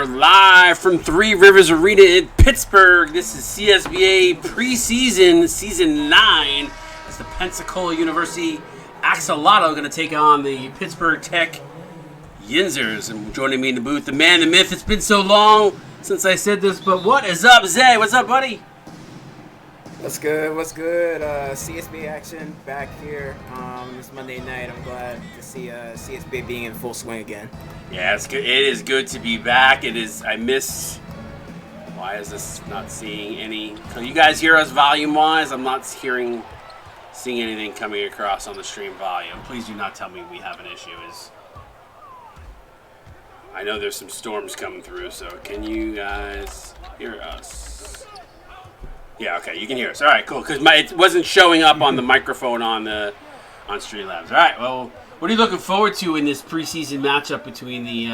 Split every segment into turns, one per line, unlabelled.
Live from Three Rivers Arena in Pittsburgh. This is CSBA Preseason, Season 9. It's the Pensacola University Axolotl going to take on the Pittsburgh Tech Yinzers. And joining me in the booth, the man, the myth. It's been so long since I said this, but what is up, Zay? What's up, buddy?
What's good? What's good? CSB action back here this Monday night. I'm glad to see CSB being in full swing again.
Yeah, it's good. It is good to be back. It is. I miss. Why is this not seeing any? Can you guys hear us volume-wise? I'm not seeing anything coming across on the stream volume. Please do not tell me we have an issue. I know there's some storms coming through, so can you guys hear us? Yeah, okay, you can hear us. All right, cool. Because it wasn't showing up on the microphone on Streamlabs. All right, well, what are you looking forward to in this preseason matchup between the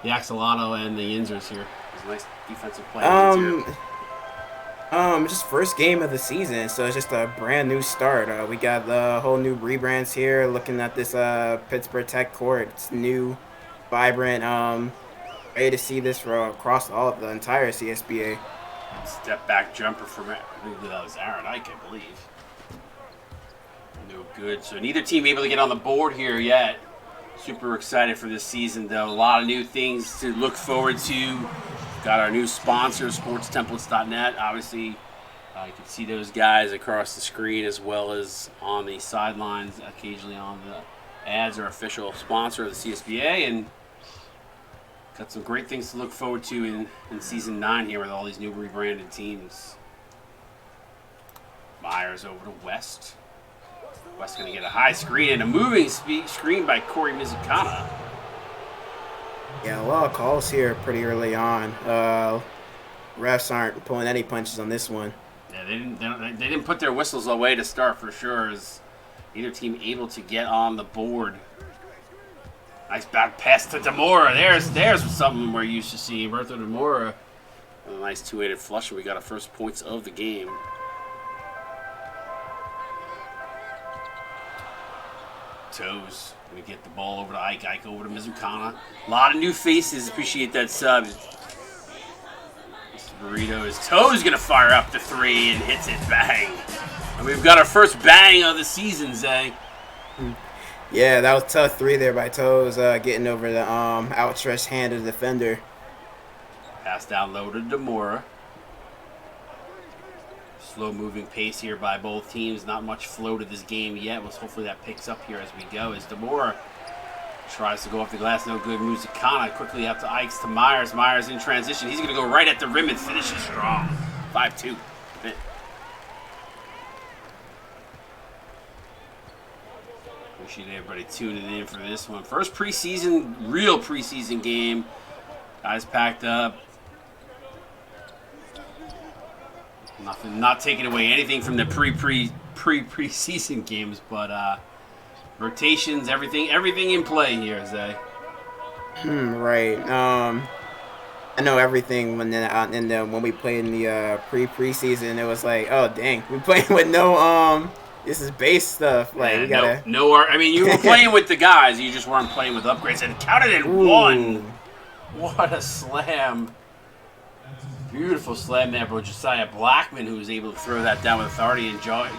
Axolotl and the Yinzers here? It's a nice defensive play.
Just first game of the season, so it's just a brand new start. We got the whole new rebrands here. Looking at this Pittsburgh Tech court, it's new, vibrant. Ready to see this across the entire CSBA.
Step back jumper from that was Aaron Ike, I believe. No good. So neither team able to get on the board here yet. Super excited for this season, though. A lot of new things to look forward to. Got our new sponsor, sportstemplates.net. Obviously, you can see those guys across the screen as well as on the sidelines, occasionally on the ads, our official sponsor of the CSBA. And got some great things to look forward to in Season 9 here with all these new rebranded teams. Myers over to West. West going to get a high screen and a moving screen by Corey Mizukana.
Yeah, a lot of calls here pretty early on. Refs aren't pulling any punches on this one.
Yeah, they didn't put their whistles away to start for sure. As either team able to get on the board. Nice back pass to Demora. There's something we're used to seeing. Bertha Demora. A nice two-handed flush, and we got our first points of the game. Toes. We get the ball over to Ike. Ike over to Mizukana. A lot of new faces. Appreciate that sub. Mr. Burrito's Toes going to fire up the three and hits it. Bang. And we've got our first bang of the season, Zay.
Yeah, that was tough three there by Toes, getting over the outstretched hand of the defender.
Pass down low to Demora. Slow-moving pace here by both teams. Not much flow to this game yet. Hopefully that picks up here as we go. As Demora tries to go off the glass. No good. Mizukana quickly out to Ikes to Myers. Myers in transition. He's going to go right at the rim and finish it strong. 5-2. Appreciate everybody tuning in for this one. First real preseason game. Guys packed up. Nothing, not taking away anything from the preseason games, but rotations, everything in play here, Zay.
Right. I know everything when we played in the preseason, it was like, oh dang, we playing with no this is base stuff. Like we gotta
I mean, you were playing with the guys, you just weren't playing with upgrades, and counted in one. What a slam! Beautiful slam there by Josiah Blackman, who was able to throw that down with authority and draws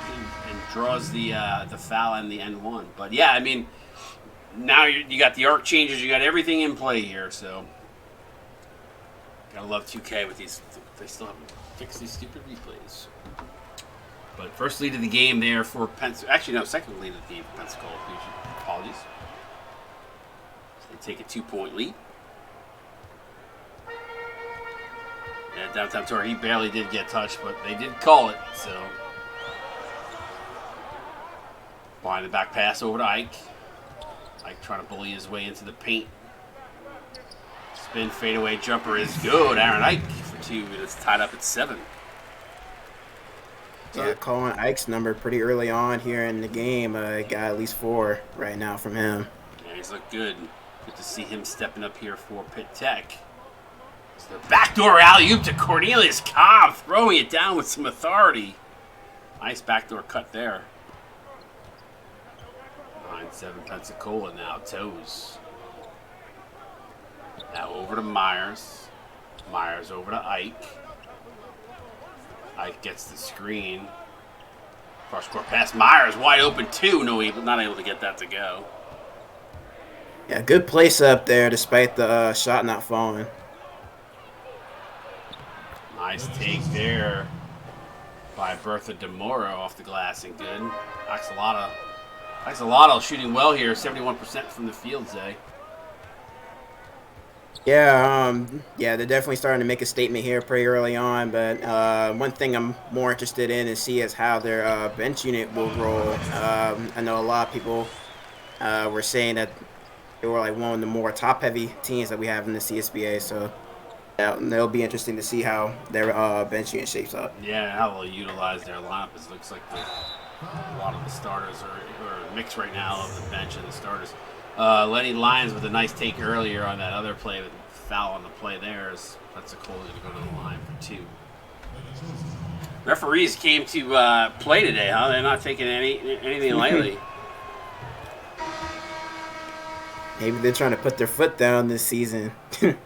the foul and the end one. But yeah, I mean, now you got the arc changes, you got everything in play here. So gotta love 2K with these. They still haven't fixed these stupid replays. But first lead of the game there for Actually, no, second lead of the game for Pensacola. Apologies. So they take a 2-point lead. Yeah, downtown tour, he barely did get touched, but they did call it. So behind the back pass over to Ike. Ike trying to bully his way into the paint. Spin fadeaway jumper is good. Aaron Ike for 2. It's tied up at 7.
Yeah, calling Ike's number pretty early on here in the game. Got at least 4 right now from him.
Yeah, he's looked good. Good to see him stepping up here for Pitt Tech. It's the backdoor alley-oop to Cornelius Cobb, throwing it down with some authority. Nice backdoor cut there. 9-7 Pensacola now. Toes. Now over to Myers. Myers over to Ike. Ike gets the screen. Cross-court pass. Myers wide open too. No, not able to get that to go.
Yeah, good place up there despite the shot not falling.
Nice take there by Bertha DeMoro off the glass and good. Axolotl shooting well here. 71% from the field, Zay.
Yeah, they're definitely starting to make a statement here pretty early on. But one thing I'm more interested in is see is how their bench unit will roll. I know a lot of people were saying that they were like one of the more top-heavy teams that we have in the CSBA. So it'll be interesting to see how their bench unit shapes up.
Yeah, how they'll utilize their lineup. It looks like a lot of the starters are a mix right now of the bench and the starters. Lenny Lyons with a nice take earlier on that other play, with foul on the play there. As Pensacola going to go to the line for 2. Referees came to play today, huh? They're not taking anything lightly.
Maybe they're trying to put their foot down this season.
I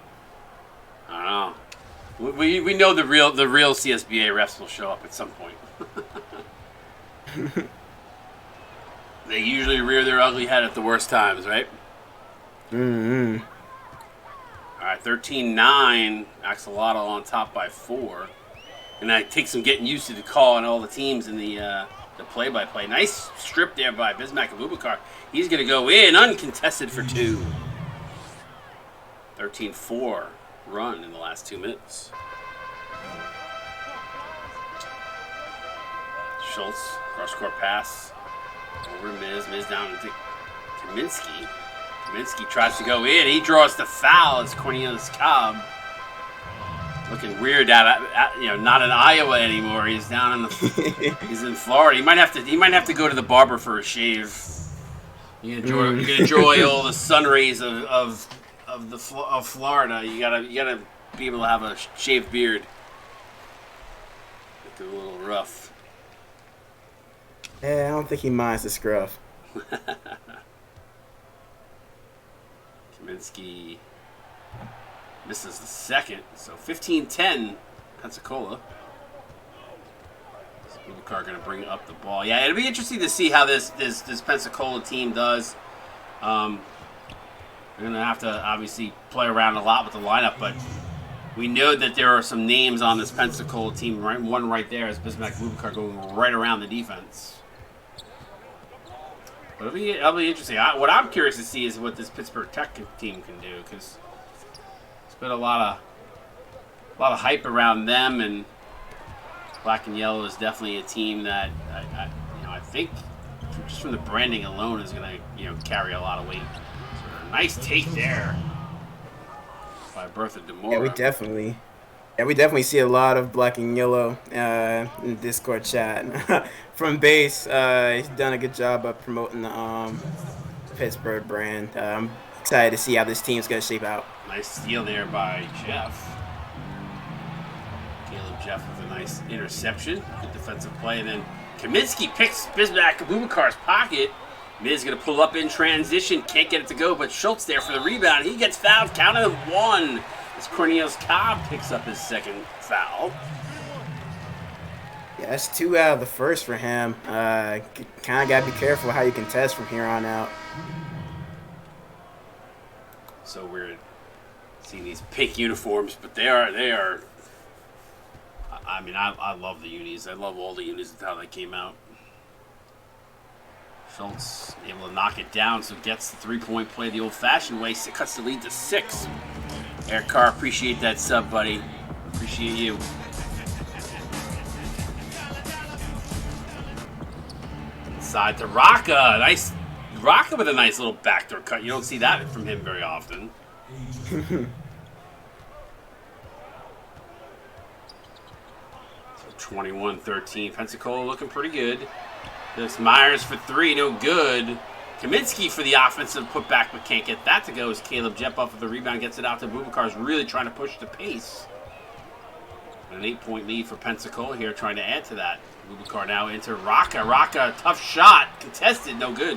don't know. We know the real CSBA refs will show up at some point. They usually rear their ugly head at the worst times, right?
Mm-hmm.
All right, 13-9. Axolotl on top by 4. And that takes some getting used to the call on all the teams in the play-by-play. Nice strip there by Bismack Abubakar. He's going to go in uncontested for 2. 13-4 run in the last 2 minutes. Schultz, cross-court pass. Over Miz down to Kaminsky. Kaminsky tries to go in. He draws the foul. It's Cornelius Cobb. Looking weird not in Iowa anymore. He's down in he's in Florida. He might have to go to the barber for a shave. You can enjoy all the sun rays of Florida. You gotta be able to have a shaved beard. Make it a little rough.
Yeah, I don't think he minds the scruff.
Kaminsky misses the second, so 15-10 Pensacola. Abubakar going to bring up the ball. Yeah, it'll be interesting to see how this Pensacola team does. We're going to have to obviously play around a lot with the lineup, but we know that there are some names on this Pensacola team. Right, one right there is Bismack Abubakar going right around the defense. But it'll be interesting. What I'm curious to see is what this Pittsburgh Tech team can do, because there's been a lot of hype around them, and Black and Yellow is definitely a team that I think just from the branding alone is going to carry a lot of weight. So a nice take there by Bertha DeMora.
Yeah, we definitely see a lot of Black and Yellow in the Discord chat. From base, he's done a good job of promoting the Pittsburgh brand. I'm excited to see how this team's going to shape out.
Nice steal there by Jeff. Caleb Jeff with a nice interception. Good defensive play. And then Kaminsky picks Bismack Abubakar's pocket. Miz going to pull up in transition. Can't get it to go, but Schultz there for the rebound. He gets fouled. Counted him 1. As Cornelius Cobb picks up his second foul.
Yeah, that's 2 out of the first for him. Kind of got to be careful how you contest from here on out.
So weird seeing these pink uniforms, but they are. I mean, I love the unis. I love all the unis and how they came out. Schultz able to knock it down, so gets the 3-point play the old-fashioned way. Cuts the lead to 6. Eric Carr, appreciate that sub, buddy. Appreciate you. Inside to Rocca. Nice. Rocca with a nice little backdoor cut. You don't see that from him very often. 21-13. Pensacola looking pretty good. This Myers for 3, no good. Kaminsky for the offensive putback, but can't get that to go as Caleb Jetbuff with the rebound gets it out to Bubakar's really trying to push the pace. An 8-point lead for Pensacola here, trying to add to that. Bubakar now into Rocca. Rocca, tough shot. Contested, no good.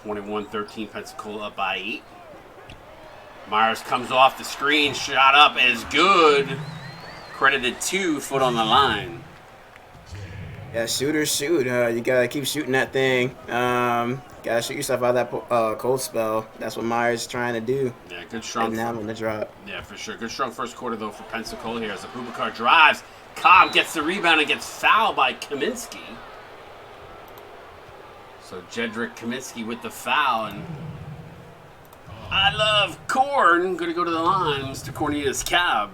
(21-13) Pensacola up by 8. Myers comes off the screen, shot up is good. Credited 2, foot on the line.
Yeah, shooters shoot. You gotta keep shooting that thing. Gotta shoot yourself out of that cold spell. That's what Myers is trying to do.
Yeah, good strong.
And now on the drop.
Yeah, for sure. Good strong first quarter though for Pensacola here as the Bubakar drives. Cobb gets the rebound and gets fouled by Kaminsky. So Jedrick Kaminsky with the foul, and I love corn. Going to go to the line, Mr. Cornelius Cobb.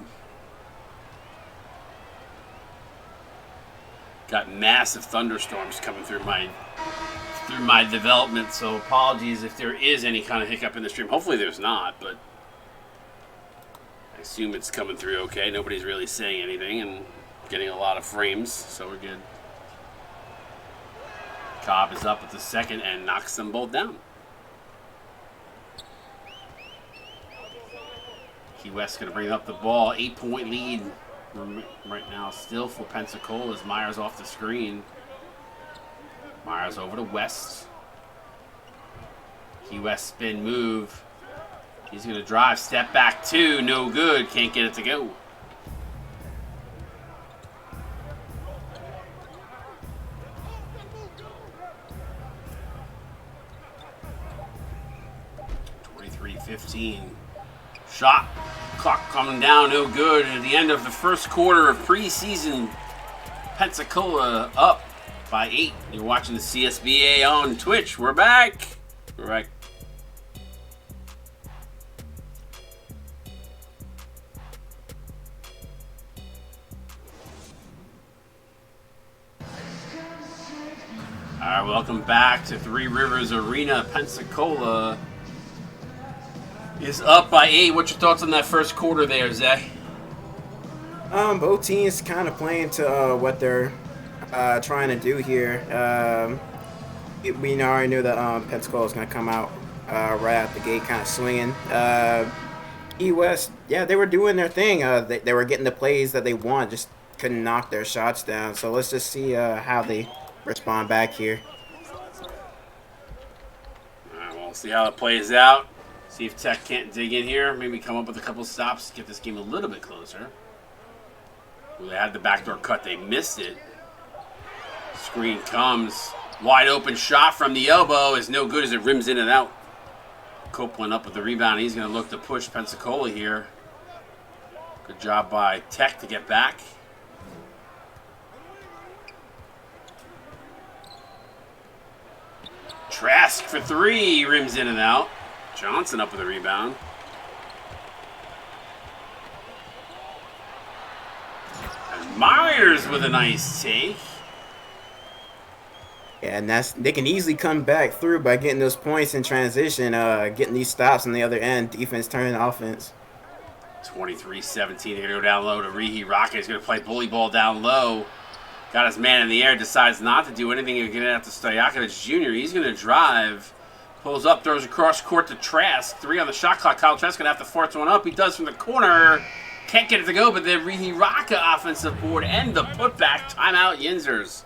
Got massive thunderstorms coming through my development, so apologies if there is any kind of hiccup in the stream. Hopefully there's not, but I assume it's coming through okay. Nobody's really saying anything and getting a lot of frames, so we're good. Cobb is up at the second and knocks them both down. Key West going to bring up the ball. 8-point lead right now still for Pensacola as Myers off the screen. Myers over to West. Key West spin move. He's going to drive. Step back 2. No good. Can't get it to go. Shot clock coming down, no good. At the end of the first quarter of preseason, Pensacola up by 8. You're watching the CSBA on Twitch. We're back. We're back. All right, welcome back to Three Rivers Arena. Pensacola is up by 8. What's your thoughts on that first quarter there, Zay?
Both teams kind of playing to what they're trying to do here. We already knew that Pensacola was going to come out right out the gate kind of swinging. E-West, yeah, they were doing their thing. They were getting the plays that they want, just couldn't knock their shots down. So let's just see how they respond back here.
All right, we'll see how it plays out. See if Tech can't dig in here. Maybe come up with a couple stops, get this game a little bit closer. Well, they had the backdoor cut. They missed it. Screen comes. Wide open shot from the elbow is no good as it rims in and out. Copeland up with the rebound. He's going to look to push Pensacola here. Good job by Tech to get back. Trask for 3. Rims in and out. Johnson up with a rebound. And Myers with a nice take.
Yeah, and they can easily come back through by getting those points in transition, getting these stops on the other end, defense turning offense.
23-17. They're going to go down low to Rihi Rocket. He's going to play bully ball down low. Got his man in the air, decides not to do anything. He's going to get out to Stojakovic Jr. He's going to drive. Pulls up, throws across court to Trask. 3 on the shot clock. Kyle Trask going to have to force one up. He does from the corner. Can't get it to go, but the Rihi Raka offensive board and the putback. Timeout, Yinzers.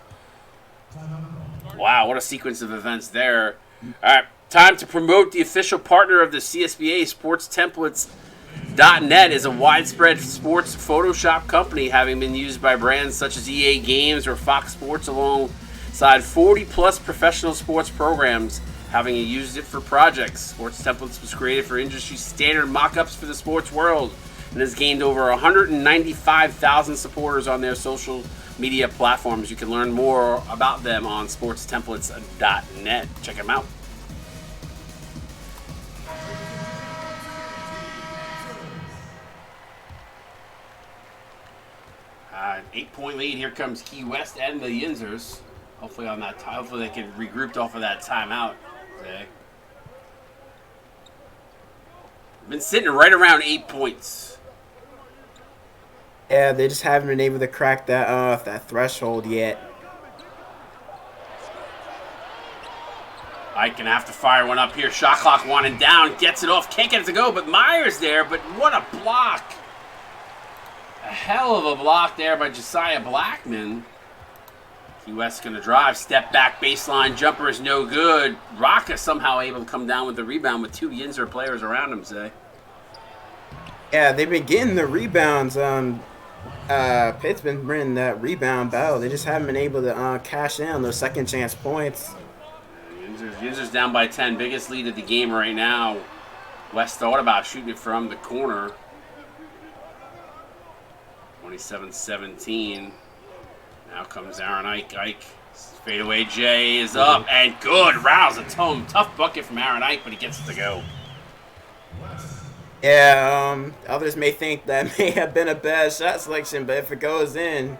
Wow, what a sequence of events there. All right, time to promote the official partner of the CSBA, SportsTemplates.net is a widespread sports Photoshop company having been used by brands such as EA Games or Fox Sports along Alongside 40-plus professional sports programs, having used it for projects. Sports Templates was created for industry standard mock-ups for the sports world and has gained over 195,000 supporters on their social media platforms. You can learn more about them on sportstemplates.net. Check them out. An 8-point lead. Here comes Key West and the Yinzers. Hopefully on that. Hopefully they can regroup off of that timeout. Okay. Been sitting right around 8 points.
Yeah, they just haven't been able to crack that threshold yet.
Ike gonna have to fire one up here. Shot clock winding down. Gets it off. Can't get it to go, but Myers there. But what a block. A hell of a block there by Josiah Blackman. Key West going to drive. Step back baseline jumper is no good. Rocca somehow able to come down with the rebound with 2 Yinzer players around him, say.
Yeah, they've been getting the rebounds. Pitt's been bringing that rebound battle. They just haven't been able to cash in on those second chance points.
Yinzer's down by 10. Biggest lead of the game right now. West thought about shooting it from the corner. 27-17. Now comes Aaron Ike. Ike, fadeaway J is up and good. Rouse a tough bucket from Aaron Ike, but he gets it to go.
Yeah, others may think that may have been a bad shot selection, but if it goes in,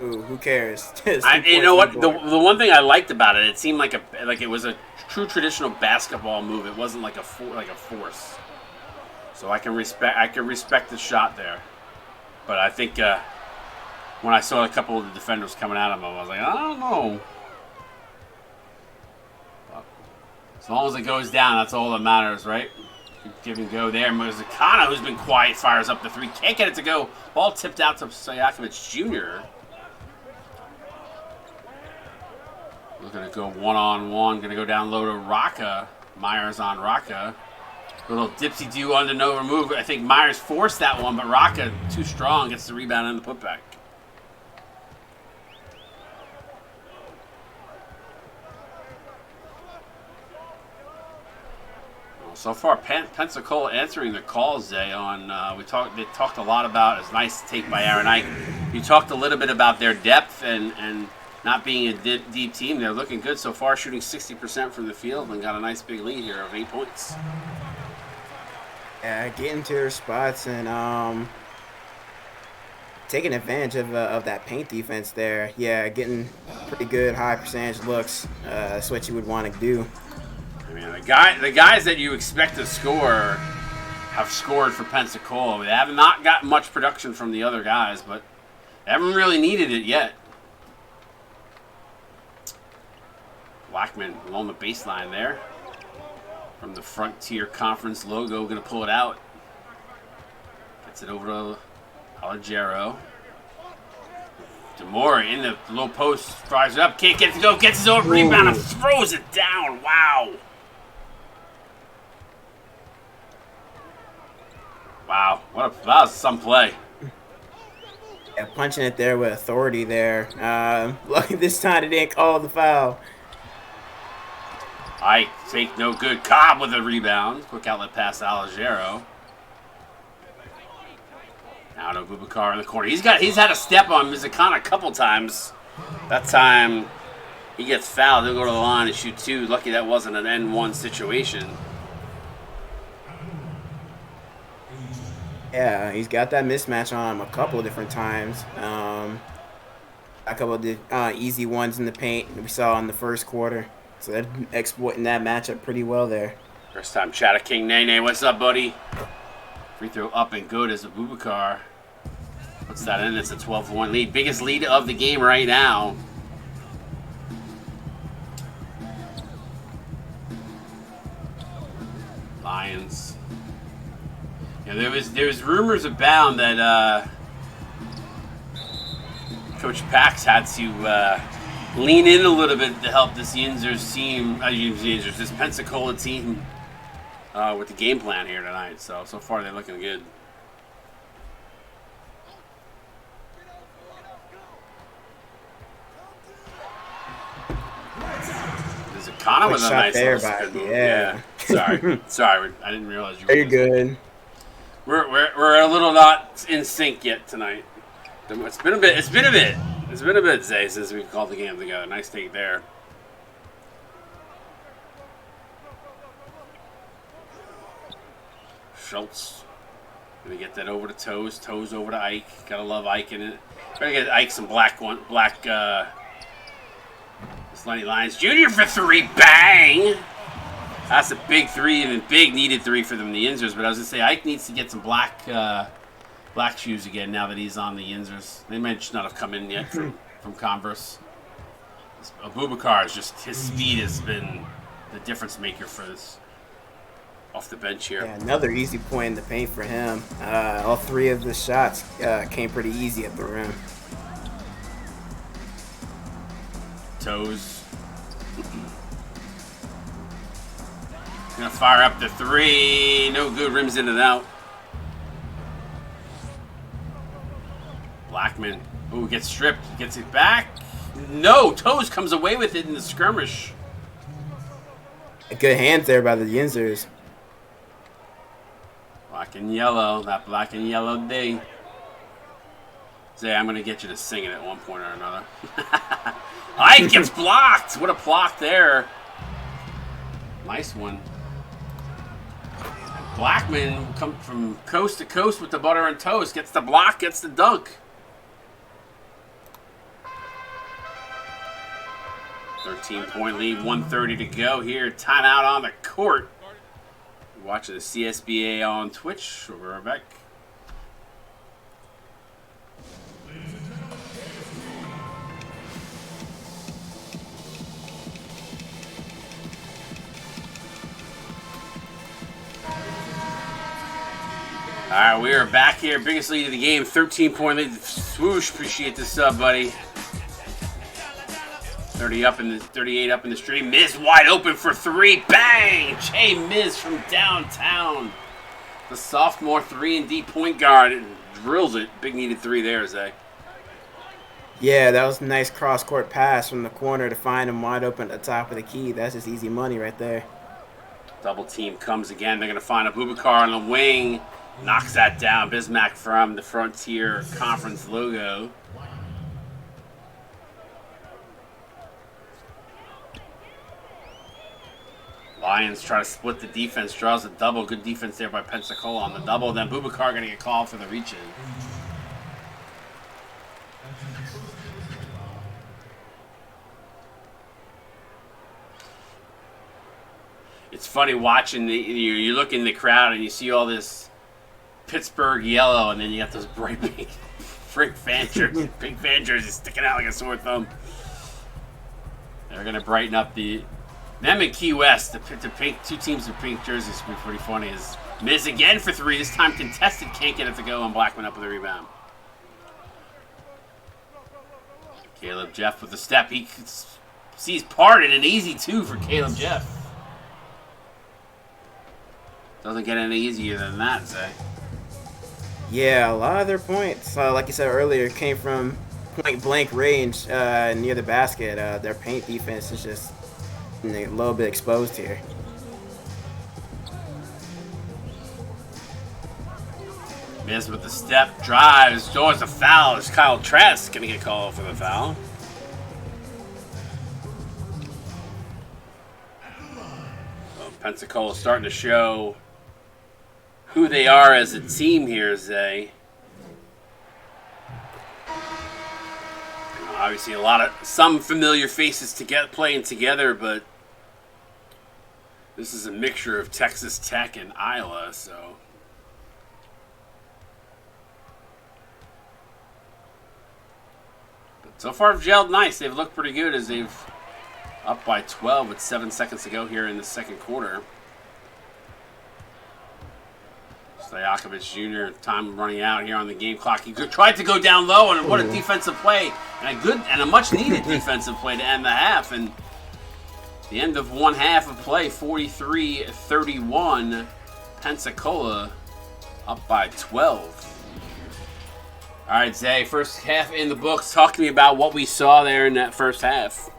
ooh, who cares?
You know what? The one thing I liked about it, it seemed like it was a true traditional basketball move. It wasn't like a force. So I can respect the shot there. But I think when I saw a couple of the defenders coming at him, I was like, I don't know. But as long as it goes down, that's all that matters, right? Give and go there. Muzakana, who's been quiet, fires up the 3. Can't get it to go. Ball tipped out to Stojakovic Jr. We're going to go one-on-one. Going to go down low to Rocca. Myers on Rocca. A little dipsy-do under no remove. I think Myers forced that one, but Rocca, too strong, gets the rebound and the putback. Well, so far, Pensacola answering the calls, Zay, on they talked a lot about, it's nice take by Aaron Ike. You talked a little bit about their depth and not being a deep team. They're looking good so far, shooting 60% from the field and got a nice big lead here of 8 points.
Yeah, getting to their spots and taking advantage of that paint defense there. Yeah, getting pretty good high percentage looks. That's what you would want to do.
I mean, the guys that you expect to score have scored for Pensacola. They have not got much production from the other guys, but they haven't really needed it yet. Blackman along the baseline there. From the Frontier Conference logo, going to pull it out. Gets it over to Alagero. Demore in the low post, fires it up, can't get it to go, gets his own rebound and throws it down. Wow. Wow, that was some play.
Yeah, punching it there with authority there. Lucky this time they didn't call the foul.
Ike take no good. Cobb with a rebound. Quick outlet pass to Alagero. Now to Boubacar in the corner. He's had a step on Mizakana a couple times. That time he gets fouled. He'll go to the line and shoot 2. Lucky that wasn't an N1 situation.
Yeah, he's got that mismatch on him a couple of different times. A couple of the easy ones in the paint we saw in the first quarter. So they're exploiting that matchup pretty well there.
First time Chatta King Nene, what's up, buddy? Free throw up and good as Abubakar puts that in. It's a 12-1 lead. Biggest lead of the game right now. Lions. Yeah, there was rumors abound that Coach Pax had to lean in a little bit to help this Yinzers team, this Pensacola team with the game plan here tonight. So far they're looking good. Connor
Quick
with a
shot
nice
there,
little spin
but
move.
yeah.
Sorry. I didn't realize you were.
Very good.
We're a little not in sync yet tonight. It's been a bit, Zay, since we called the game together. Nice take there. Schultz. Gonna get that over to Toes. Toes over to Ike. Gotta love Ike in it. Gotta get Ike some black Lenny Lyons Jr. for 3. Bang! That's a big 3, and a big needed 3 for them, the Yinzers. But I was gonna say Ike needs to get some black shoes again now that he's on the Yinzers. They might just not have come in yet from Converse. Abubakar is just, his speed has been the difference maker for this off the bench here.
Yeah, another easy point in the paint for him. All 3 of the shots came pretty easy at the rim.
Toes. Gonna fire up the 3. No good. Rims in and out. Blackman. Ooh, gets stripped. Gets it back. No. Toes comes away with it in the skirmish.
Good hands there by the Yinzers.
Black and yellow. That black and yellow day. Zay, I'm gonna get you to sing it at one point or another. Ike gets blocked. What a block there. Nice one. Blackman come from coast to coast with the butter and toast. Gets the block, gets the dunk. 13-point lead, 1:30 to go here. Timeout on the court. You're watching the CSBA on Twitch. We'll be right back. All right, we are back here. Biggest lead of the game, 13-point lead. Swoosh, appreciate the sub, buddy. 38 up in the stream. Miz wide open for 3. Bang! Jay Miz from downtown. The sophomore 3-and-D point guard drills it. Big needed 3 there, Zay.
Yeah, that was a nice cross-court pass from the corner to find him wide open at the top of the key. That's just easy money right there.
Double team comes again. They're going to find Abubakar on the wing. Knocks that down. Bismack from the Frontier Conference logo. Lions try to split the defense. Draws a double. Good defense there by Pensacola on the double. Then Abubakar going to get called for the reach-in. It's funny watching you look in the crowd and you see all this Pittsburgh yellow, and then you got those bright pink fan jerseys sticking out like a sore thumb. They're gonna brighten up them in Key West. The pink, 2 teams with pink jerseys would be pretty funny. Is Miz again for 3? This time contested, can't get it to go, and Blackman up with a rebound. Caleb Jeff with a step. He sees parted, an easy 2 for Caleb Jeff. Doesn't get any easier than that, Zay.
Yeah, a lot of their points, like you said earlier, came from point-blank range near the basket. Their paint defense is just a little bit exposed here.
Miz with the step, drives, draws a foul. It's Kyle Trask going to get called for the foul. Well, Pensacola starting to show who they are as a team here, Zay. Obviously, some familiar faces playing together, but this is a mixture of Texas Tech and Iowa, so. But so far, they've gelled nice. They've looked pretty good as they've up by 12 with 7 seconds to go here in the second quarter. Stojakovic Jr., time running out here on the game clock. He tried to go down low, and what a defensive play. And a much-needed defensive play to end the half. And the end of one half of play, 43-31. Pensacola up by 12. All right, Zay, first half in the books. Talk to me about what we saw there in that first half.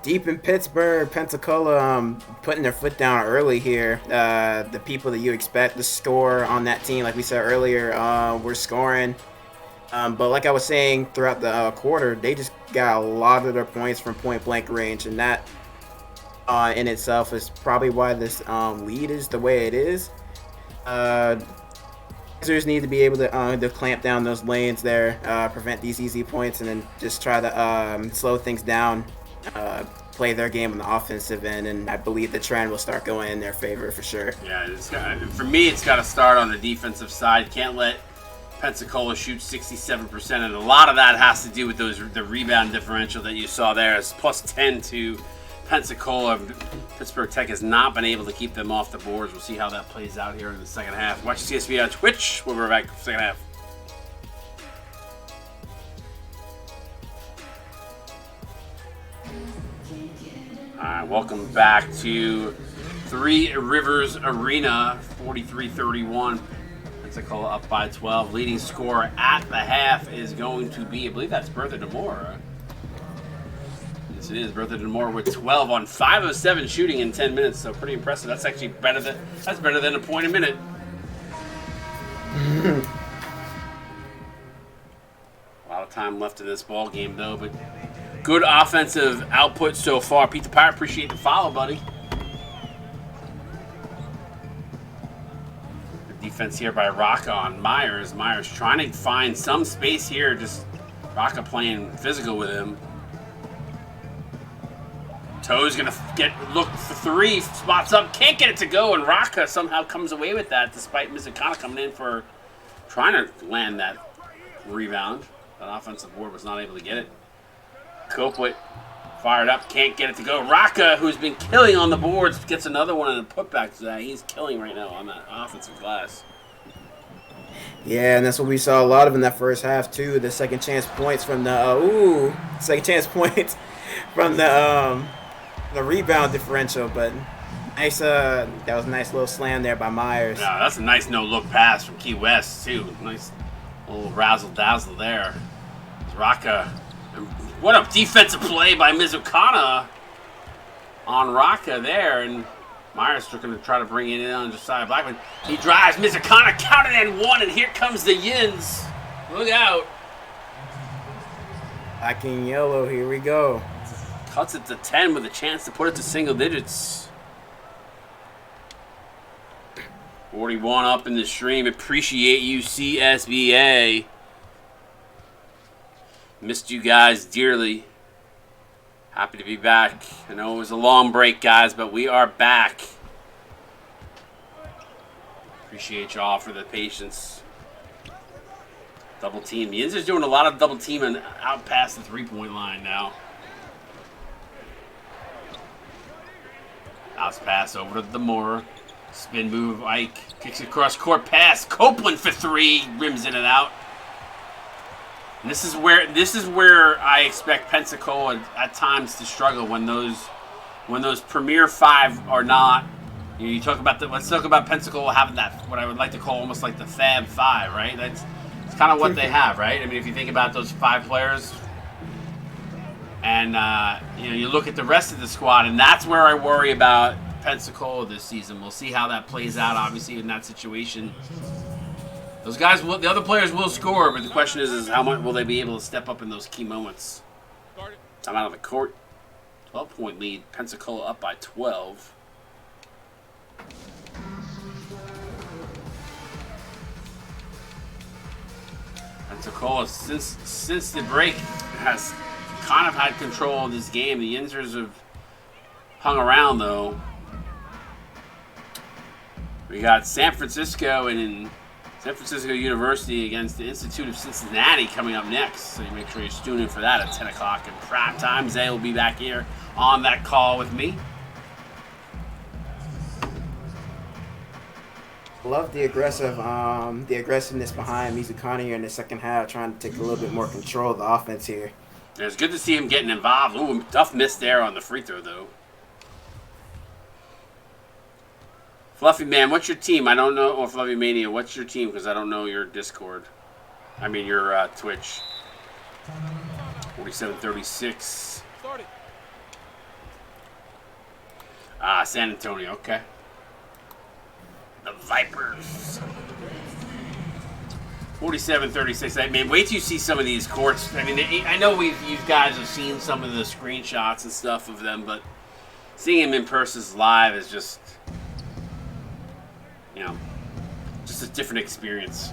Deep in Pittsburgh, Pensacola, putting their foot down early here. The people that you expect to score on that team, like we said earlier, were scoring. But like I was saying throughout the quarter, they just got a lot of their points from point blank range, and that in itself is probably why this lead is the way it is. Users need to be able to clamp down those lanes there, prevent these easy points, and then just try to slow things down, play their game on the offensive end, and I believe the trend will start going in their favor for sure.
Yeah, for me, it's got to start on the defensive side. Can't let Pensacola shoot 67%, and a lot of that has to do with the rebound differential that you saw there. It's plus 10 to Pensacola. Pittsburgh Tech has not been able to keep them off the boards. We'll see how that plays out here in the second half. Watch CSB on Twitch. We'll be right back for the second half. All right, welcome back to Three Rivers Arena, 43-31. Pensacola up by 12. Leading scorer at the half is going to be, I believe that's Bertha DeMora. Yes, it is. Bertha DeMora with 12 on 5 of 7 shooting in 10 minutes, so pretty impressive. That's actually better than a point a minute. A lot of time left in this ball game, though, but good offensive output so far. Pete the Pirate, appreciate the follow, buddy. Defense here by Rocca on Myers. Myers trying to find some space here. Just Rocca playing physical with him. Toe's gonna look for three. Spots up, can't get it to go, and Rocca somehow comes away with that, despite Mizukana coming in for trying to land that rebound. That offensive board was not able to get it. Copeland fired up, can't get it to go. Rocca, who's been killing on the boards, gets another one in a putback to that. He's killing right now on that offensive glass.
Yeah, and that's what we saw a lot of in that first half too. The second chance points from the the rebound differential, but nice. That was a nice little slam there by Myers.
Yeah, that's a nice no-look pass from Key West too. Nice little razzle-dazzle there. Rocca. What a defensive play by Mizukana on Rocca there, and Myers are going to try to bring it in on Josiah Blackman. He drives, Mizukana counted and one, and here comes the Yins. Look out.
Black and yellow, here we go.
Cuts it to 10 with a chance to put it to single digits. 41 up in the stream. Appreciate you, CSBA. Missed you guys dearly. Happy to be back. I know it was a long break, guys, but we are back. Appreciate y'all for the patience. Double team. The Yins is doing a lot of double teaming out past the three-point line now. House pass over to Demora. Spin move. Ike kicks it across court. Pass. Copeland for three. Rims in and out. And this is where I expect Pensacola at times to struggle when those premier five are not. You talk about let's talk about Pensacola having that, what I would like to call almost like the Fab Five, right? It's kind of what they have, right? I mean, if you think about those 5 players, and you look at the rest of the squad, and that's where I worry about Pensacola this season. We'll see how that plays out, obviously, in that situation. Those guys, the other players will score, but the question is how much will they be able to step up in those key moments? Time out of the court. 12-point lead. Pensacola up by 12. Pensacola, since the break, has kind of had control of this game. The Yinzers have hung around, though. We got San Francisco and San Francisco University against the Institute of Cincinnati coming up next. So you make sure you're tuning in for that at 10 o'clock in prime time. Zay will be back here on that call with me.
Love the aggressiveness behind Mizukana here in the second half, trying to take a little bit more control of the offense here.
And it's good to see him getting involved. Ooh, tough miss there on the free throw, though. Fluffy Man, what's your team? I don't know. Or Fluffy Mania, what's your team? Because I don't know your Discord. I mean your Twitch. 47-36. Ah, San Antonio, okay. The Vipers. 47-36. I mean, wait till you see some of these courts. I mean, I know you guys have seen some of the screenshots and stuff of them, but seeing them in person live is just, you know, just a different experience.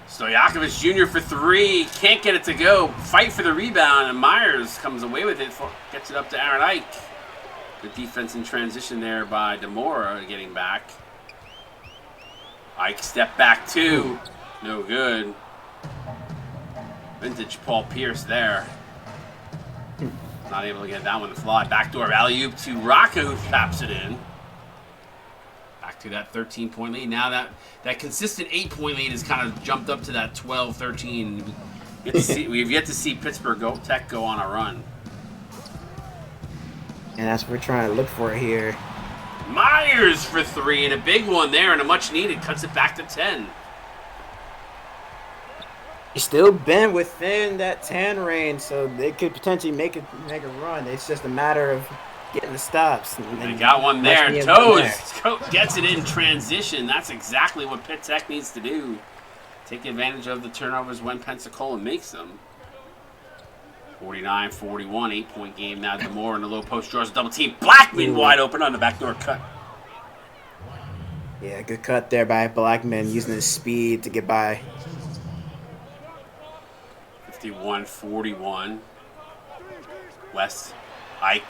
Stojakovic Jr. for three. Can't get it to go. Fight for the rebound, and Myers comes away with it. Gets it up to Aaron Ike. Good defense in transition there by DeMora getting back. Ike step back two. No good. Vintage Paul Pierce there. Not able to get that one to fly. Backdoor alley-oop to Rocca, who taps it in. Back to that 13-point lead. Now that consistent 8-point lead has kind of jumped up to that 12, 13. We've yet to see Pittsburgh Tech go on a run.
And that's what we're trying to look for here.
Myers for three, and a big one there, and a much needed. Cuts it back to 10.
He's still been within that 10 range, so they could potentially make a run. It's just a matter of getting the stops.
They got one there. Toes gets it in transition. That's exactly what Pitt Tech needs to do. Take advantage of the turnovers when Pensacola makes them. 49-41, 8-point game now. DeMore in the low post draws a double team. Blackman wide open on the backdoor cut.
Yeah, good cut there by Blackman, using his speed to get by.
51-41. West, Ike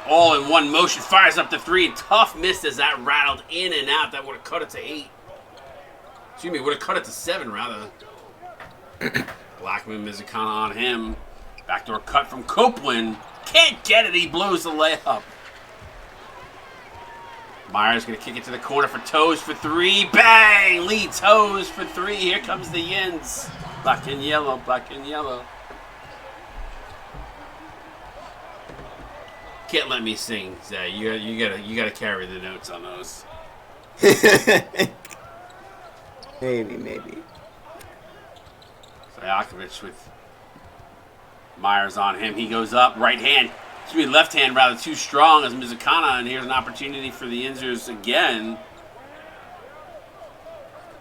all in one motion, fires up to three. Tough miss as that rattled in and out. That would have cut it to 8. Excuse me, would have cut it to 7 rather. Blackman, Mizukana on him. Backdoor cut from Copeland. Can't get it. He blows the layup. Myers going to kick it to the corner for Toes for three. Bang! Lee Toes for three. Here comes the Yins. Black and yellow, black and yellow. Can't let me sing, Zay. You gotta carry the notes on those.
Maybe.
Stojakovic with Myers on him. He goes up, right hand. Left hand rather too strong as Mizukana, and here's an opportunity for the Inzers again.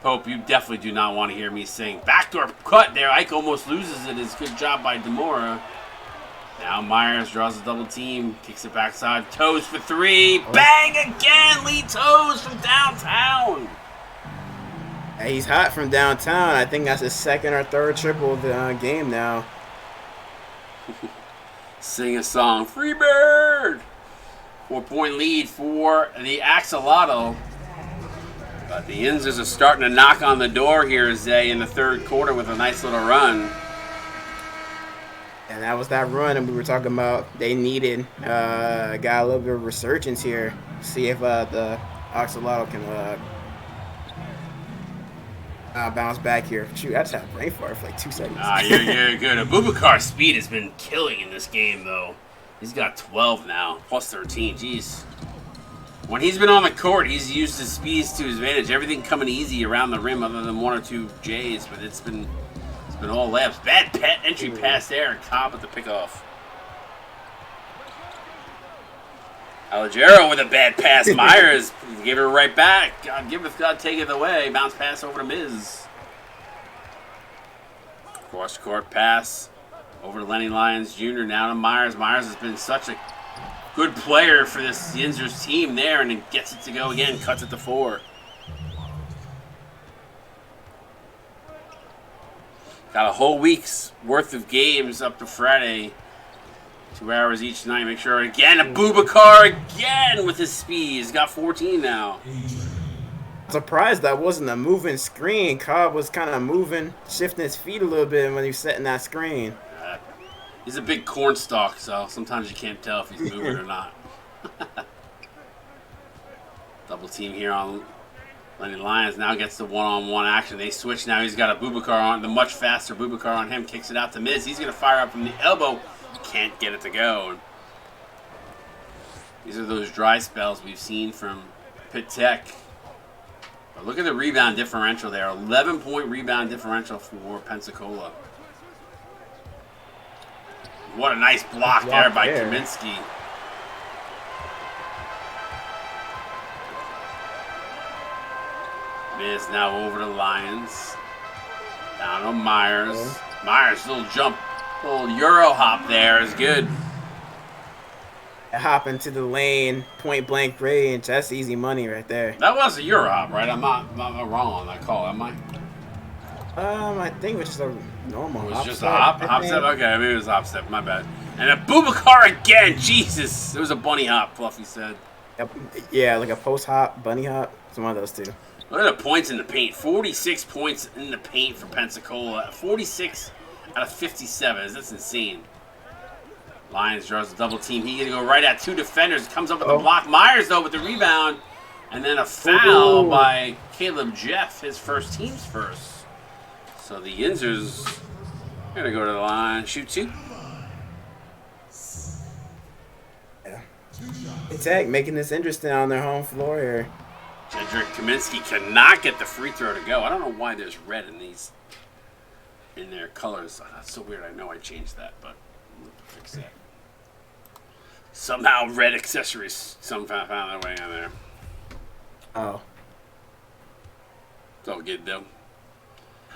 Pope, you definitely do not want to hear me sing. Backdoor cut there. Ike almost loses it. It's a good job by DeMora. Now Myers draws a double team. Kicks it backside. Toes for three. Bang again. Lee Toes from downtown.
Hey, he's hot from downtown. I think that's his second or third triple of the game now.
Sing a song. Freebird. 4-point lead for the Axolotl. But the Inzers are starting to knock on the door here, Zay, in the third quarter with a nice little run.
And that was that run that we were talking about. They needed. Got a little bit of resurgence here. See if the Axolotl can bounce back here. Shoot, I just had a brain fart for like 2 seconds.
You're good. Abubakar's speed has been killing in this game, though. He's got 12 now, plus 13. Jeez. When he's been on the court, he's used his speeds to his advantage. Everything coming easy around the rim other than 1 or 2 J's, but it's been all layups. Bad entry pass there, and Cobb with the pickoff. Allegero with a bad pass. Myers gave it right back. God giveth, God taketh away. Bounce pass over to Miz. Cross court pass over to Lenny Lyons Jr. Now to Myers. Myers has been such a good player for this Yinzers team there, and it gets it to go again. Cuts it to 4. Got a whole week's worth of games up to Friday. 2 hours each night. Make sure again. Abubakar again with his speed. He's got 14 now.
Surprised that wasn't a moving screen. Cobb was kind of moving, shifting his feet a little bit when he was setting that screen.
He's a big cornstalk, so sometimes you can't tell if he's moving or not. Double team here on Lenny Lyons. Now gets the one-on-one action. They switch now. He's got Abubakar on, the much faster Abubakar on him. Kicks it out to Miz. He's going to fire up from the elbow. Can't get it to go. These are those dry spells we've seen from Pitt Tech. But look at the rebound differential there. 11-point rebound differential for Pensacola. What a nice block there by Kaminsky. Miz now over to Lions. Down on Myers. Myers, little jump, little Euro hop there is good.
Hop into the lane, point blank range. That's easy money right there.
That was a Euro hop, right? I'm not wrong on that call, am I?
I think it was just a normal hop.
It was just a hop step? Okay, maybe it was a hop step. My bad. And a Boubacar again. Jesus. It was a bunny hop, Fluffy said.
Yeah, like a post hop, bunny hop. It's one of those two.
Look at the points in the paint. 46 points in the paint for Pensacola. 46 out of 57. That's insane. Lions draws a double team. He gonna go right at two defenders. Comes up with the block. Myers though with the rebound, and then a foul by Caleb Jeff. His first team's first. So the Yinzers gonna go to the line, shoot two.
Yeah. Tech making this interesting on their home floor here.
Jedrick Kaminsky cannot get the free throw to go. I don't know why there's red in their colors. Oh, that's so weird. I know I changed that, but we'll fix that. Somehow red accessories somehow found their way on there.
Oh.
It's all good, though.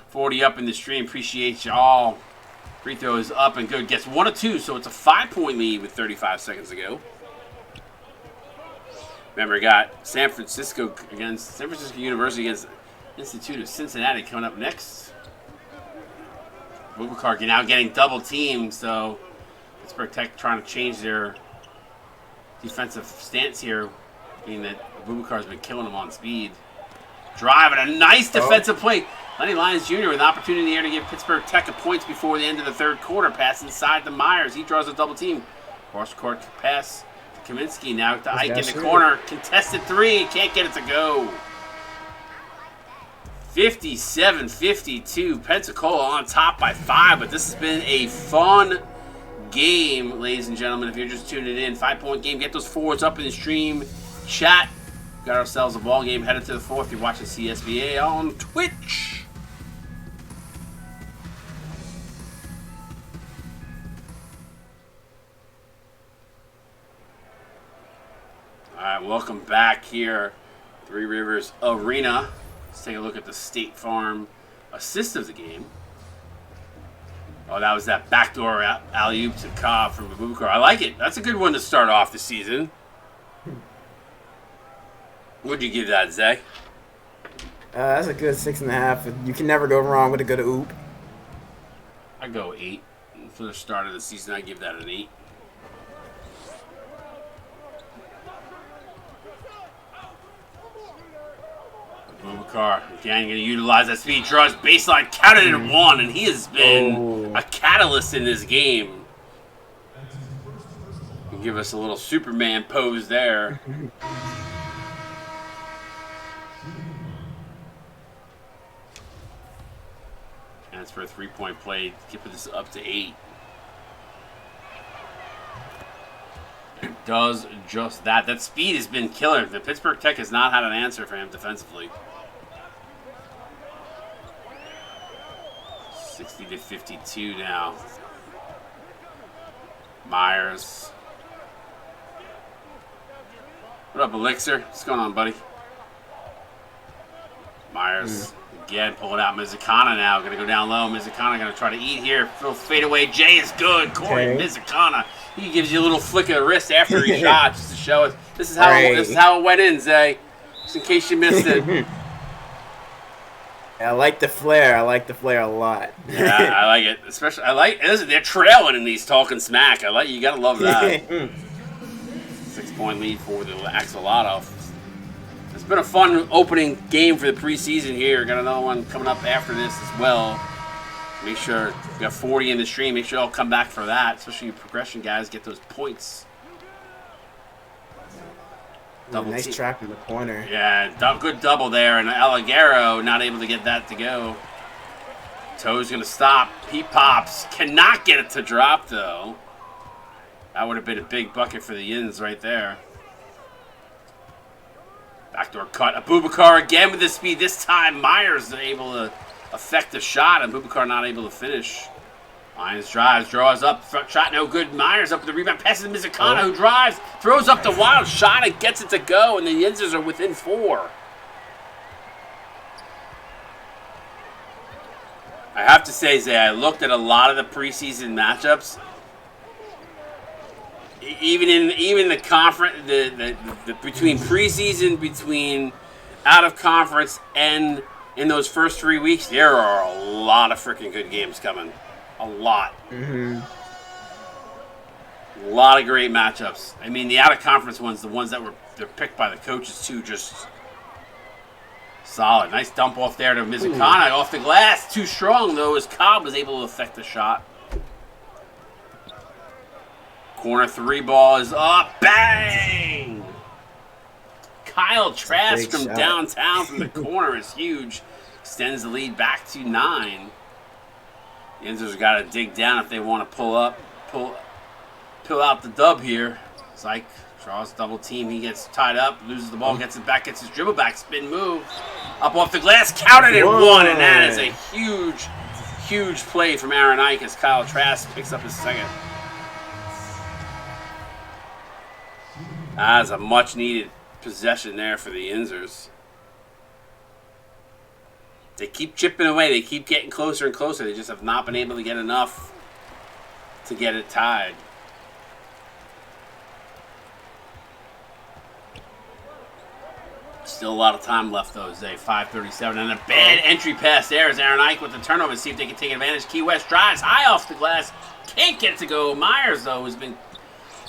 40 up in the stream. Appreciate y'all. Free throw is up and good. Gets 1 of 2, so it's a 5-point lead with 35 seconds to go. Remember, got San Francisco University against Institute of Cincinnati coming up next. Boubacar now getting double teamed, so Pittsburgh Tech trying to change their defensive stance here, being that Boubacar's been killing them on speed. Drive and a nice defensive play. Lenny Lyons Jr. with an opportunity here to give Pittsburgh Tech a points before the end of the third quarter. Pass inside to Myers. He draws a double team. Cross court pass to Kaminsky. Now to Ike in the corner. Contested three. Can't get it to go. 57-52. Pensacola on top by 5. But this has been a fun game, ladies and gentlemen. If you're just tuning in, 5-point game. Get those forwards up in the stream. Chat. Got ourselves a ball game headed to the fourth. You're watching CSBA on Twitch. All right, welcome back here, Three Rivers Arena. Let's take a look at the State Farm assist of the game. Oh, that was that backdoor alley-oop to Cobb from Boubacar. I like it. That's a good one to start off the season. What'd you give that, Zay?
That's a good 6.5. You can never go wrong with a good oop.
I go 8. For the start of the season, I give that an 8. Boubacar, again, going to utilize that speed. Draws baseline, counted it at 1, and he has been a catalyst in this game. Can give us a little Superman pose there. And it's for a 3-point play. Keep this up to 8. It does just that. That speed has been killer. The Pittsburgh Tech has not had an answer for him defensively. 60-52 now. Myers. What up, Elixir? What's going on, buddy? Myers again pulling out Mizukana now. Going to go down low. Mizukana going to try to eat here. Little fadeaway. Jay is good. Corey Mizukana. He gives you a little flick of the wrist after he shot just to show us. This is how it went in, Zay. Just in case you missed it.
I like the flare. I like the flare a lot.
Yeah, I like it. Especially, they're trailing in these talking smack. You gotta love that. 6-point lead for the Axolotl. It's been a fun opening game for the preseason here. Got another one coming up after this as well. Make sure we got 40 in the stream. Make sure y'all come back for that, especially you progression guys. Get those points.
Nice trap in the corner.
Yeah, good double there, and Aligero not able to get that to go. Toe's going to stop. He pops. Cannot get it to drop, though. That would have been a big bucket for the Yins right there. Backdoor cut. Abubakar again with the speed. This time Myers able to affect the shot. Abubakar not able to finish. Lions drives, draws up, front shot no good. Myers up with the rebound, passes to Mizukana, who drives, throws up the wild shot and gets it to go, and the Yinzers are within 4. I have to say, Zay, I looked at a lot of the preseason matchups. Even in the conference, the between preseason, between out of conference, and in those first 3 weeks, there are a lot of freaking good games coming. A lot. A lot of great matchups. I mean, the out of conference ones, the ones that they're picked by the coaches too, just solid. Nice dump off there to Mizukana off the glass. Too strong though, as Cobb was able to affect the shot. Corner 3 ball is up. Bang! Kyle Trask from downtown from the corner is huge. Extends the lead back to 9. The Yinzers got to dig down if they want to pull out the dub here. It's like draws double team. He gets tied up, loses the ball, gets it back, gets his dribble back, spin move. Up off the glass, counted it, 1, and that is a huge, huge play from Aaron Ike as Kyle Trask picks up his second. That is a much-needed possession there for the Yinzers. They keep chipping away. They keep getting closer and closer. They just have not been able to get enough to get it tied. Still a lot of time left, though, Zay. 5:37. And a bad entry pass there as Aaron Ike with the turnover. See if they can take advantage. Key West drives high off the glass. Can't get it to go. Myers, though, has been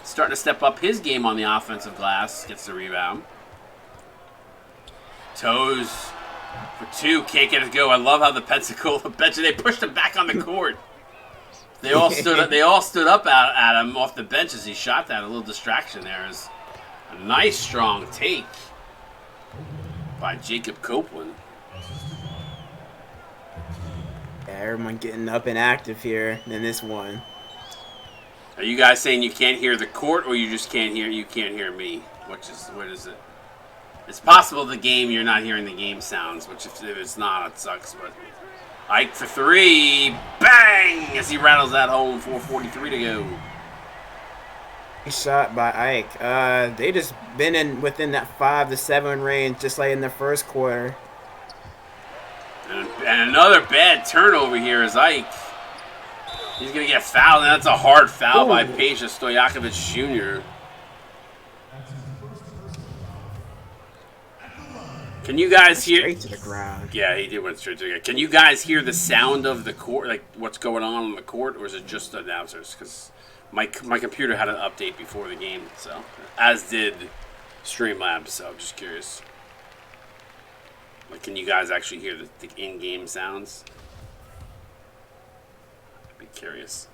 starting to step up his game on the offensive glass. Gets the rebound. Toes for 2. Can't get it to go. I love how the Pensacola bench, they pushed him back on the court. They all stood up. They all stood up at him off the bench as he shot that. A little distraction there is a nice strong take by Jacob Copeland.
Yeah, everyone getting up and active here in this one.
Are you guys saying you can't hear the court, or you just can't hear me? What is it? It's possible the game you're not hearing the game sounds, which if it's not, it sucks. But Ike for 3, bang! As he rattles that home, 4:43 to go.
Shot by Ike. They just been within that 5 to 7 range, just like in the first quarter.
And another bad turnover here is Ike. He's gonna get fouled, and that's a hard foul by Peja Stojakovic Jr. Can you guys hear?
Straight to the ground.
Yeah, he did went straight to the ground. Can you guys hear the sound of the court, like what's going on the court, or is it just the announcers? Because my computer had an update before the game, so as did Streamlabs. So I'm just curious. Like, can you guys actually hear the in-game sounds? I'd be curious.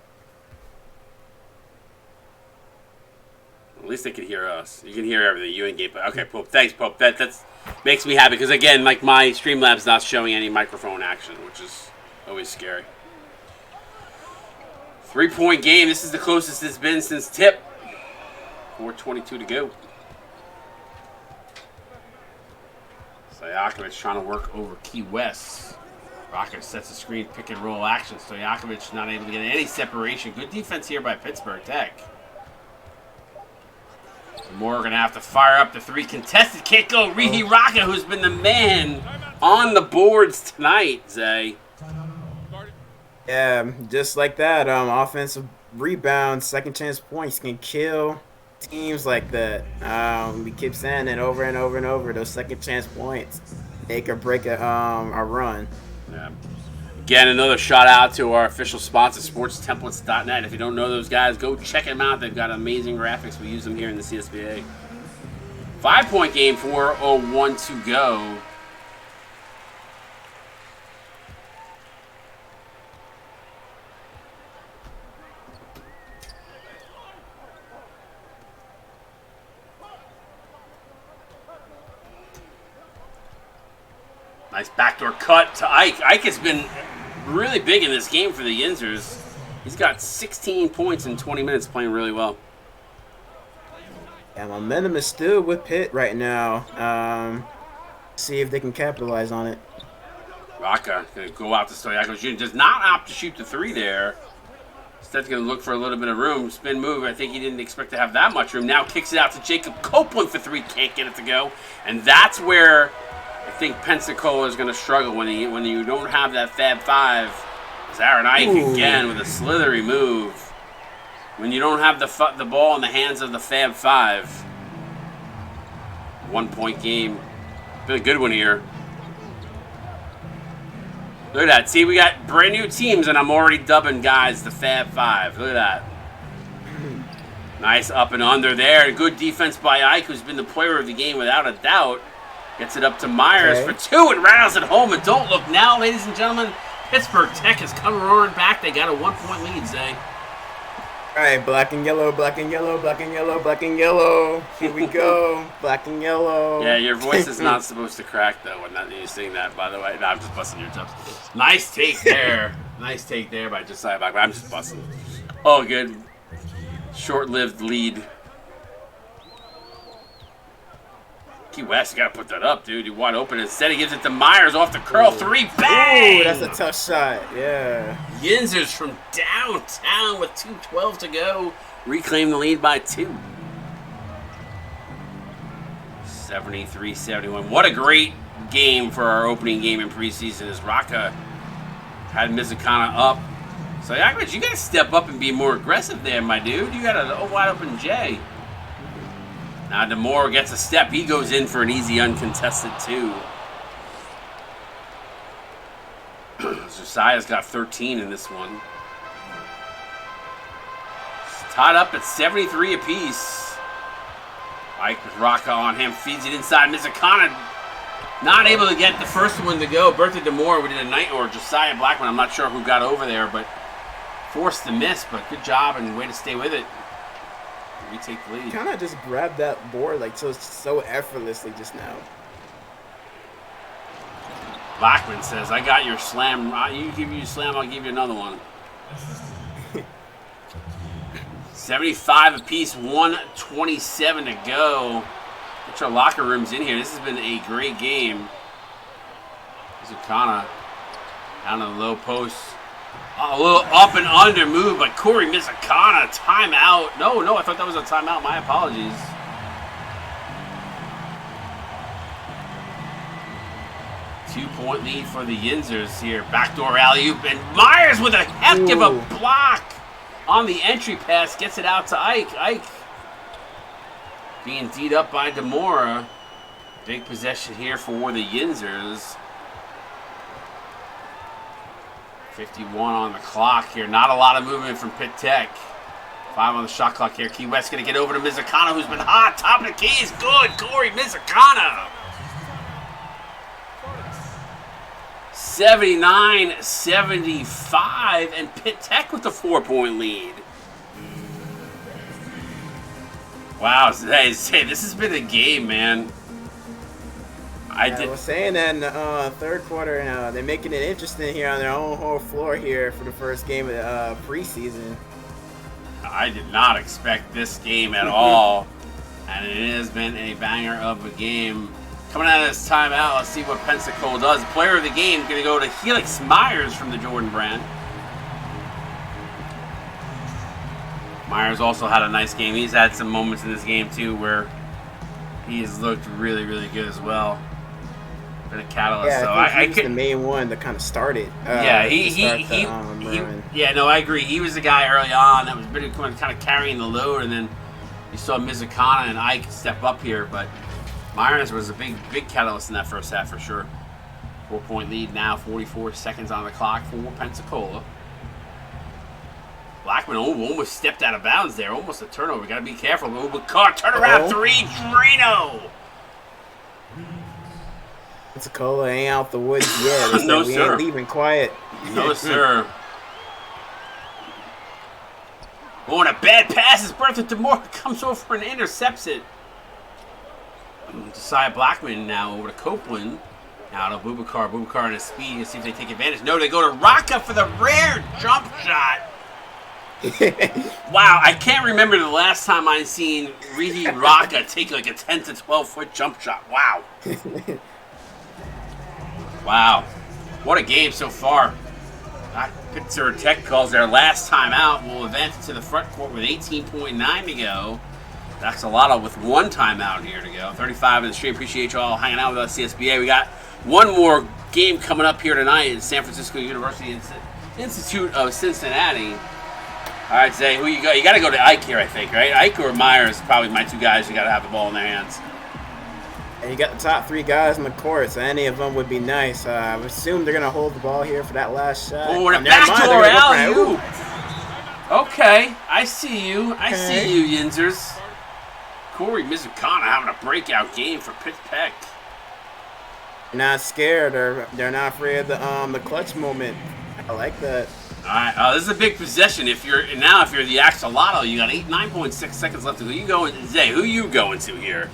At least they can hear us. You can hear everything. You in-game. Okay, Pope. Thanks, Pope. That's makes me happy because again, like my Streamlabs not showing any microphone action, which is always scary. 3-point game. This is the closest it's been since tip. 4:22 to go. Stojakovic trying to work over Key West. Rocket sets the screen, pick and roll action. Stojakovic not able to get any separation. Good defense here by Pittsburgh Tech. Moore going to have to fire up the 3 contested. Can't go. Rihi Raka, who's been the man on the boards tonight, Zay.
Yeah, just like that. Offensive rebounds, second chance points can kill teams like that. We keep saying it over and over and over. Those second chance points, they could break a run.
Yeah. Again, another shout out to our official sponsor, SportsTemplates.net. If you don't know those guys, go check them out. They've got amazing graphics. We use them here in the CSBA. 5-point game, 4:01 to go. Nice backdoor cut to Ike. Ike has been really big in this game for the Yinzers. He's got 16 points in 20 minutes, playing really well.
Yeah, momentum is still with Pitt right now. See if they can capitalize on it.
Rocca going to go out to Stoyakov Jr. Does not opt to shoot the three there. Instead, going to look for a little bit of room. Spin move. I think he didn't expect to have that much room. Now kicks it out to Jacob Copeland for three. Can't get it to go. And that's where I think Pensacola is going to struggle when you don't have that Fab Five. It's Aaron Ike again with a slithery move. When you don't have the ball in the hands of the Fab Five. 1 point game. Been a good one here. Look at that. See, we got brand new teams, and I'm already dubbing guys the Fab Five. Look at that. Nice up and under there. Good defense by Ike, who's been the player of the game without a doubt. Gets it up to Myers for two and rattles it home. And don't look now, ladies and gentlemen. Pittsburgh Tech has come roaring back. They got a 1 point lead, Zay.
All right, black and yellow, black and yellow, black and yellow, black and yellow. Here we go, black and yellow.
Yeah, your voice is not supposed to crack, though, when you sing that, by the way. No, I'm just busting your chops. Nice take there. Nice take there by Josiah Blackman. I'm just busting. Oh, good. Short-lived lead. Key West, you got to put that up, dude. You're wide open. Instead, he gives it to Myers off the curl. Three. Bang!
Ooh, that's a tough shot. Yeah.
Yinzers from downtown with 2:12 to go. Reclaim the lead by 2. 73-71. What a great game for our opening game in preseason as Rocca had Mizukana up. So, Yakovich, you got to step up and be more aggressive there, my dude. You got a wide open J. Now DeMore gets a step. He goes in for an easy uncontested 2. Josiah's got 13 in this one. It's tied up at 73 apiece. Ike with Rocca on him. Feeds it inside. Mizukana not able to get the first one to go. Bertha DeMore, we did a night, or Josiah Blackman. I'm not sure who got over there, but forced the miss. But good job and way to stay with it. We take the lead.
Kind of just grabbed that board like so effortlessly just now.
Blackman says, I got your slam. You give you a slam, I'll give you another one. 75 apiece, 1:27 to go. Get your locker rooms in here. This has been a great game. Mizukana down to the low post. A little up and under move by Corey Mizukana. Timeout. No, I thought that was a timeout. My apologies. Two-point lead for the Yinzers here. Backdoor alley-oop. And Myers with a heck of a block on the entry pass. Gets it out to Ike. Ike being D'd up by DeMora. Big possession here for the Yinzers. 51 on the clock here. Not a lot of movement from Pitt Tech. 5 on the shot clock here. Key West going to get over to Mizukana, who's been hot. Top of the key is good. Corey Mizukana. 79-75, and Pitt Tech with the 4-point lead. Wow, hey, this has been a game, man.
I was saying that in the third quarter, they're making it interesting here on their own whole floor here for the first game of preseason.
I did not expect this game at all, and it has been a banger of a game. Coming out of this timeout, let's see what Pensacola does. Player of the game going to go to Helix Myers from the Jordan brand. Myers also had a nice game. He's had some moments in this game, too, where he has looked really, really good as well. Been a catalyst.
Yeah,
so
I think he's the main one that kind of started.
I agree. He was the guy early on that was kind of carrying the load, and then you saw Mizukana and Ike step up here, but Myers was a big catalyst in that first half for sure. 4-point lead now, 44 seconds on the clock for Pensacola. Blackman almost stepped out of bounds there. Almost a turnover. Got to be careful. Car turnaround 3, Drano.
Pensacola ain't out the woods yet.
No,
we
sir.
Ain't leaving quiet.
No, sir. Oh, and a bad pass as Bertha DeMore comes over and intercepts it. Josiah Blackman now over to Copeland. Now to Boubacar. Boubacar in his speed. Let's see if they take advantage. No, they go to Rocca for the rare jump shot. Wow, I can't remember the last time I seen Rihi Raka take like a 10 to 12-foot jump shot. Wow. Wow. What a game so far. Pittsburgh Tech calls their last time out. Will advance to the front court with 18.9 to go. That's a lot with one timeout here to go. 35 in the stream. Appreciate you all hanging out with us, CSBA. We got one more game coming up here tonight at San Francisco University Institute of Cincinnati. All right, Zay, who you got? You got to go to Ike here, I think, right? Ike or Myers, probably my two guys who got to have the ball in their hands.
And you got the top three guys on the court, so any of them would be nice. I would assume they're going to hold the ball here for that last shot.
Oh, and a backdoor alley-oop. Okay, I see you. I see you, Yinzers. Corey Mizukana having a breakout game for Pittsburgh.
They're not scared, or they're not afraid of the clutch moment. I like that.
All right, this is a big possession. If you're the Axolotl, you got 9.6 seconds left to go. You going, Zay? Who you going to here?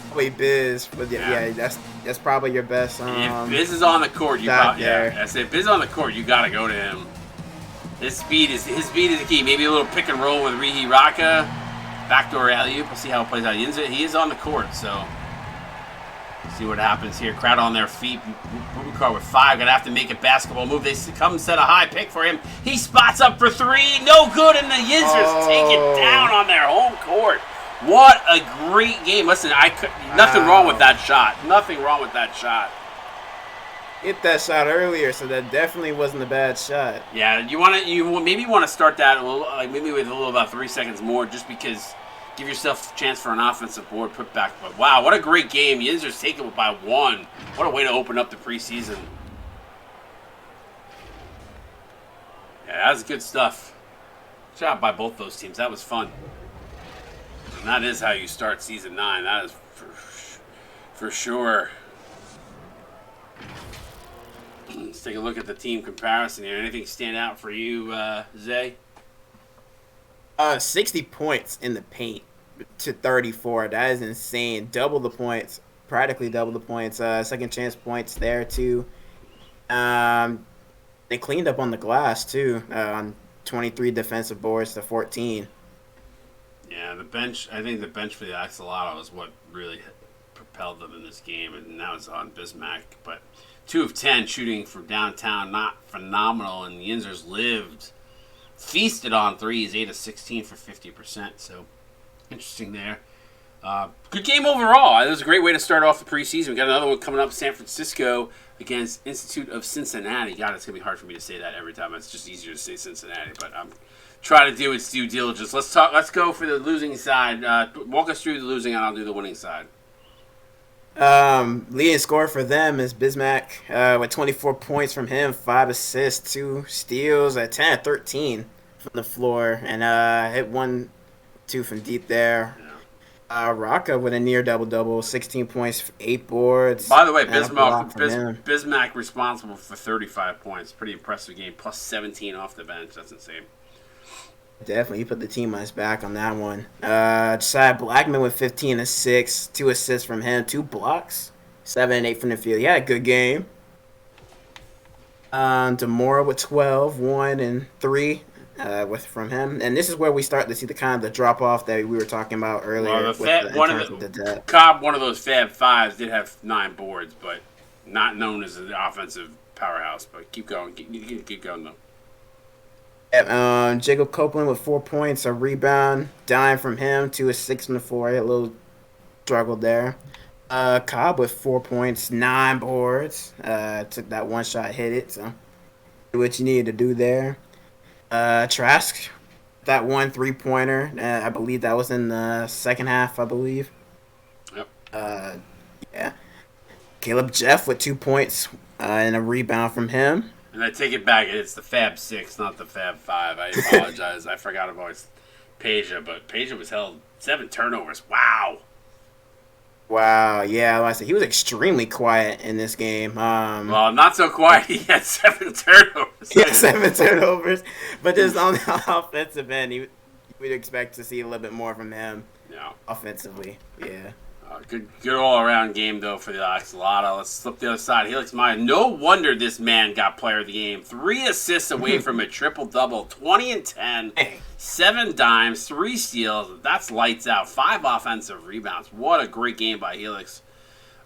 Probably Biz, but yeah, that's probably your best.
If Biz is on the court, that's it. Biz on the court, you got to go to him. His speed is the key. Maybe a little pick and roll with Rihi Raka, backdoor alley-oop. We'll see how it plays out. He is on the court, so see what happens here. Crowd on their feet. Bubakar with 5. Gonna have to make a basketball move. They come set a high pick for him. He spots up for 3. No good, and the Yinzers take it down on their home court. What a great game. Listen, nothing wrong with that shot. Nothing wrong with that shot.
Hit that shot earlier, so that definitely wasn't a bad shot.
Yeah, you maybe want to start that a little, like maybe with a little about 3 seconds more, just because give yourself a chance for an offensive board put back. But wow, what a great game! Yinzers taking it by 1. What a way to open up the preseason. Yeah, that was good stuff. Good job by both those teams. That was fun. And that is how you start season 9. That is for sure. Let's take a look at the team comparison here. Anything stand out for you, Zay?
60 points in the paint to 34. That is insane. Double the points. Practically double the points. Second chance points there, too. They cleaned up on the glass, too. On 23 defensive boards to 14.
Yeah, the bench. I think the bench for the Axolotl is what really propelled them in this game, and that was on Bismack. But 2 of 10 shooting from downtown, not phenomenal. And the Yinzers feasted on threes, 8 of 16 for 50%. So interesting there. Good game overall. It was a great way to start off the preseason. We got another one coming up, San Francisco against Institute of Cincinnati. God, it's gonna be hard for me to say that every time. It's just easier to say Cincinnati, but I'm trying to do its due diligence. Let's go for the losing side. Walk us through the losing, and I'll do the winning side.
Leading scorer for them is Bismack with 24 points from him, 5 assists, 2 steals, 10 of 13 from the floor, and hit 1-2 from deep there. Yeah. Raka with a near double-double, 16 points, 8 boards.
By the way, Bismack responsible for 35 points. Pretty impressive game, plus 17 off the bench. That's insane.
Definitely, he put the team on his back on that one. Josiah Blackman with 15 and 6, 2 assists from him, 2 blocks, 7 and 8 from the field. He had a good game. Demora with 12, 1 and 3 from him, and this is where we start to see the drop off that we were talking about earlier.
Cobb, one of those Fab Fives, did have 9 boards, but not known as an offensive powerhouse. But keep going, keep going though.
Jacob Copeland with 4 points, a rebound, dime from him, 2 assists from the floor. A little struggle there. Cobb with 4 points, 9 boards. Took that one shot, hit it. So do what you needed to do there. Trask, that 1 3-pointer. I believe that was in the second half. I believe.
Yep.
Yeah. Caleb Jeff with 2 points and a rebound from him.
And I take it back. It's the Fab 6, not the Fab 5. I apologize. I forgot about Peja, but Peja was held 7 turnovers. Wow.
Wow. Yeah, like I said, he was extremely quiet in this game.
Well, not so quiet. He had 7 turnovers.
Yeah, 7 turnovers. But just on the offensive end, we'd expect to see a little bit more from him.
Yeah.
Offensively. Yeah.
Good all-around game, though, for the Oxalata. Let's flip the other side. Helix Meyer. No wonder this man got player of the game. 3 assists away from a triple-double. 20 and 10. 7 dimes. 3 steals. That's lights out. 5 offensive rebounds. What a great game by Helix.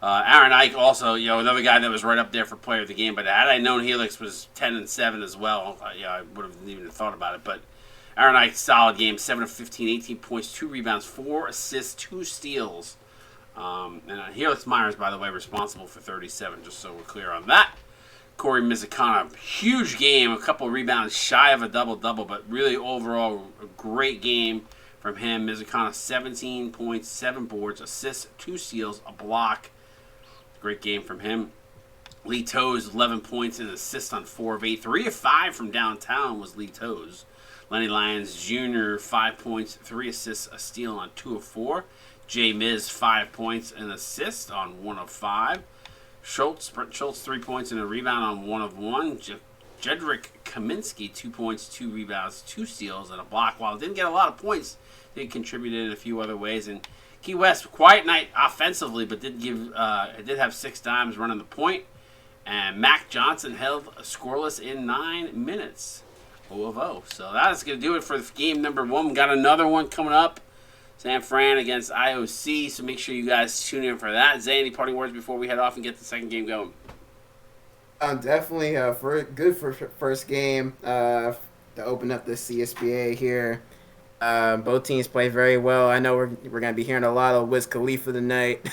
Aaron Ike also, another guy that was right up there for player of the game. But had I known Helix was 10 and 7 as well, I would have even thought about it. But Aaron Ike, solid game. 7 of 15, 18 points, 2 rebounds, 4 assists, 2 steals. And Helix Myers, by the way, responsible for 37, just so we're clear on that. Corey Mizukana, huge game, a couple of rebounds shy of a double-double, but really overall a great game from him. Mizukana, 17 points, 7 boards, assists, 2 steals, a block. Great game from him. Lee Toes, 11 points and assists on 4 of 8. 3 of 5 from downtown was Lee Toes. Lenny Lyons Jr., 5 points, 3 assists, a steal on 2 of 4. Jay Miz, 5 points and assist on 1 of 5. Brent Schultz, 3 points and a rebound on 1 of 1. Jedrick Kaminsky, 2 points, 2 rebounds, 2 steals, and a block. While it didn't get a lot of points, they contributed in a few other ways. And Key West, quiet night offensively, but did have 6 dimes running the point. And Mac Johnson held scoreless in 9 minutes. 0 of 0. So that's going to do it for game number 1. We got another one coming up. San Fran against IOC, so make sure you guys tune in for that. Zay, any parting words before we head off and get the second game going?
Definitely good for first game to open up the CSBA here. Both teams play very well. I know we're going to be hearing a lot of Wiz Khalifa tonight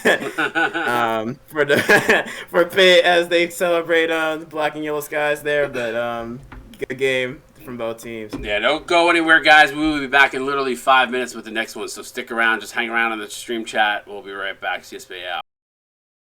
for Pitt as they celebrate the black and yellow skies there. But good game from both teams.
Yeah, don't go anywhere, guys. We will be back in literally 5 minutes with the next one. So stick around. Just hang around in the stream chat. We'll be right back. CSBA out.